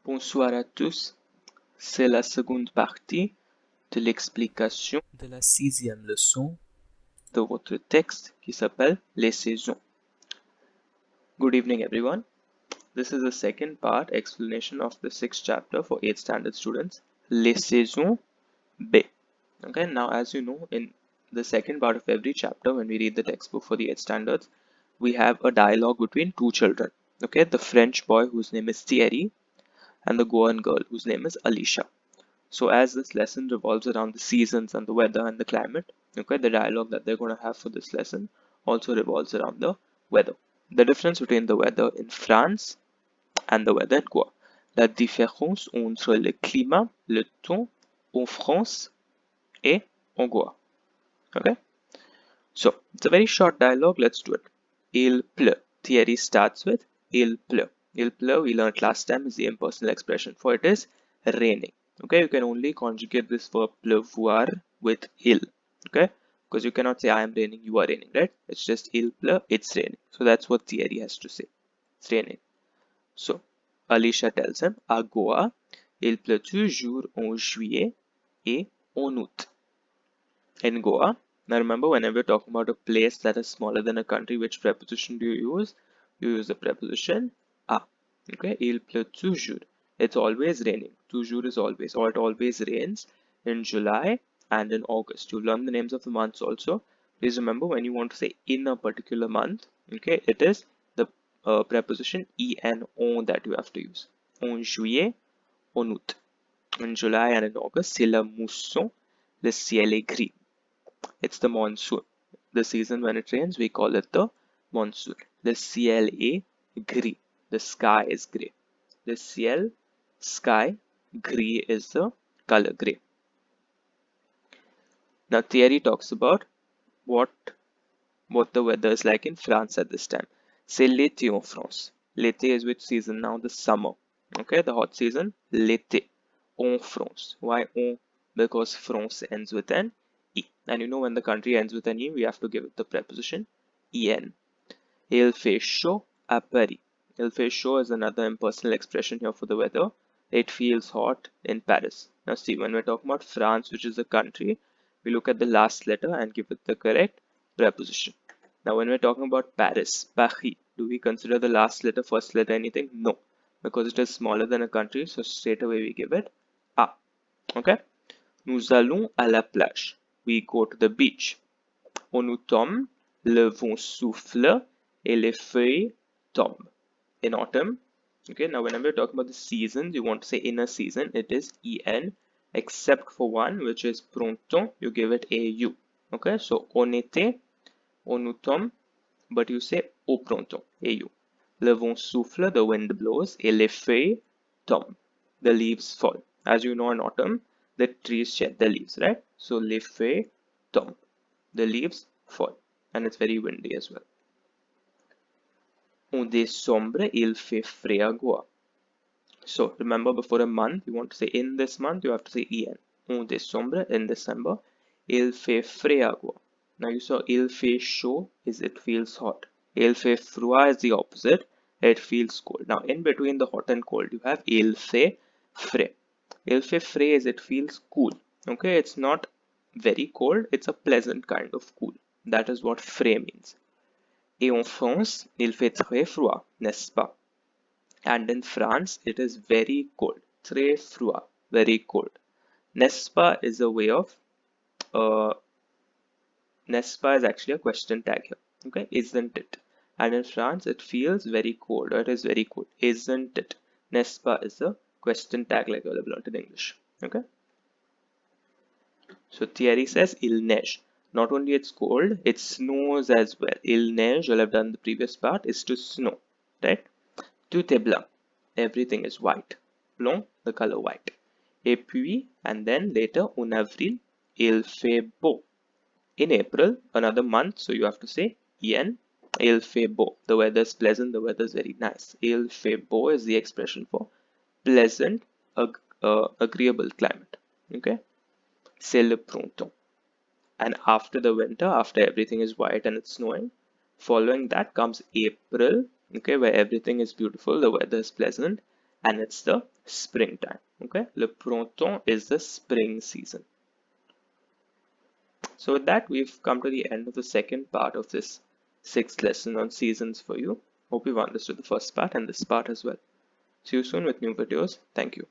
Bonsoir à tous, c'est la seconde partie de l'explication de la sixième leçon de votre texte qui s'appelle Les Saisons. Good evening everyone. This is the second part explanation of the sixth chapter for 8th standard students, Les Saisons B. Okay, now as you know, in the second part of every chapter when we read the textbook for the 8th standards, we have a dialogue between two children. Okay, the French boy whose name is Thierry and the Goan girl whose name is Alicia. So as this lesson revolves around the seasons and the weather and the climate, okay, the dialogue that they're going to have for this lesson also revolves around the weather. The difference between the weather in France and the weather in Goa. La différence entre le climat, le temps en France et en Goa. Okay, so it's a very short dialogue. Let's do it. Il pleut. Thierry starts with il pleut. Il pleut, we learned last time, is the impersonal expression for it is raining. Okay, you can only conjugate this verb pleuvoir with il. Okay, because you cannot say I am raining, you are raining, right? It's just il pleut, it's raining. So that's what Thierry has to say. It's raining. So Alicia tells him, à Goa, il pleut toujours en juillet et en août. In Goa, now remember, whenever you're talking about a place that is smaller than a country, which preposition do you use? You use the preposition a. Okay, il pleut toujours. It's always raining. Toujours is always, or it always rains in July and in August. You learn the names of the months also. Please remember, when you want to say in a particular month, okay, it is the preposition en that you have to use. En juillet, en août. In July and in August, c'est la mousson, le ciel est gris. It's the monsoon. The season when it rains, we call it the monsoon. Le ciel est gris. The sky is gray. Le ciel, sky, gris is the color gray. Now Thierry talks about what the weather is like in France at this time. C'est l'été en France. L'été is which season now? The summer. Okay, the hot season, l'été en France. Why en? Because France ends with an E. And you know when the country ends with an E, we have to give it the preposition en. Il fait chaud à Paris. Il fait chaud is another impersonal expression here for the weather. It feels hot in Paris. Now see, when we're talking about France, which is a country, we look at the last letter and give it the correct preposition. Now when we're talking about Paris, Paris, do we consider the last letter, first letter, anything? No, because it is smaller than a country, so straight away we give it A. Okay? Nous allons à la plage. We go to the beach. En automne, le vent souffle et les feuilles tombent. In autumn, okay, now whenever you're talking about the seasons, you want to say in a season, it is en, except for one, which is printemps, you give it au. Okay, so en été, en automne, but you say au printemps, au. Le vent souffle, the wind blows, et les feuilles tombent, the leaves fall. As you know, in autumn, the trees shed the leaves, right? So les feuilles tombent, the leaves fall, and it's very windy as well. En décembre, il fait frais à Goa. So remember, before a month, you want to say in this month, you have to say en. En décembre, in December, il fait frais à Goa. Now you saw il fait chaud is it feels hot. Il fait froid is the opposite. It feels cold. Now in between the hot and cold, you have il fait frais. Il fait frais is it feels cool. Okay, it's not very cold. It's a pleasant kind of cool. That is what frais means. Et en France, il fait très froid, n'est-ce pas? And in France, it is very cold. Très froid, very cold. N'est-ce pas is a way of, n'est-ce pas is actually a question tag here. Okay, isn't it? And in France, it feels very cold, or it is very cold. Isn't it? N'est-ce pas is a question tag like you have learned in English. Okay. So Thierry says, il neige. Not only it's cold, it snows as well. Il neige, you'll have done the previous part, is to snow, right? Tout est blanc. Everything is white. Blanc, the color white. Et puis, and then later, en avril, il fait beau. In April, another month, so you have to say en. Il fait beau. The weather is pleasant, the weather is very nice. Il fait beau is the expression for pleasant, agreeable climate. Okay? C'est le printemps. And after the winter, after everything is white and it's snowing, following that comes April, okay, where everything is beautiful, the weather is pleasant, and it's the springtime. Okay, le printemps is the spring season. So with that, we've come to the end of the second part of this 6th lesson on seasons for you. Hope you've understood the first part and this part as well. See you soon with new videos. Thank you.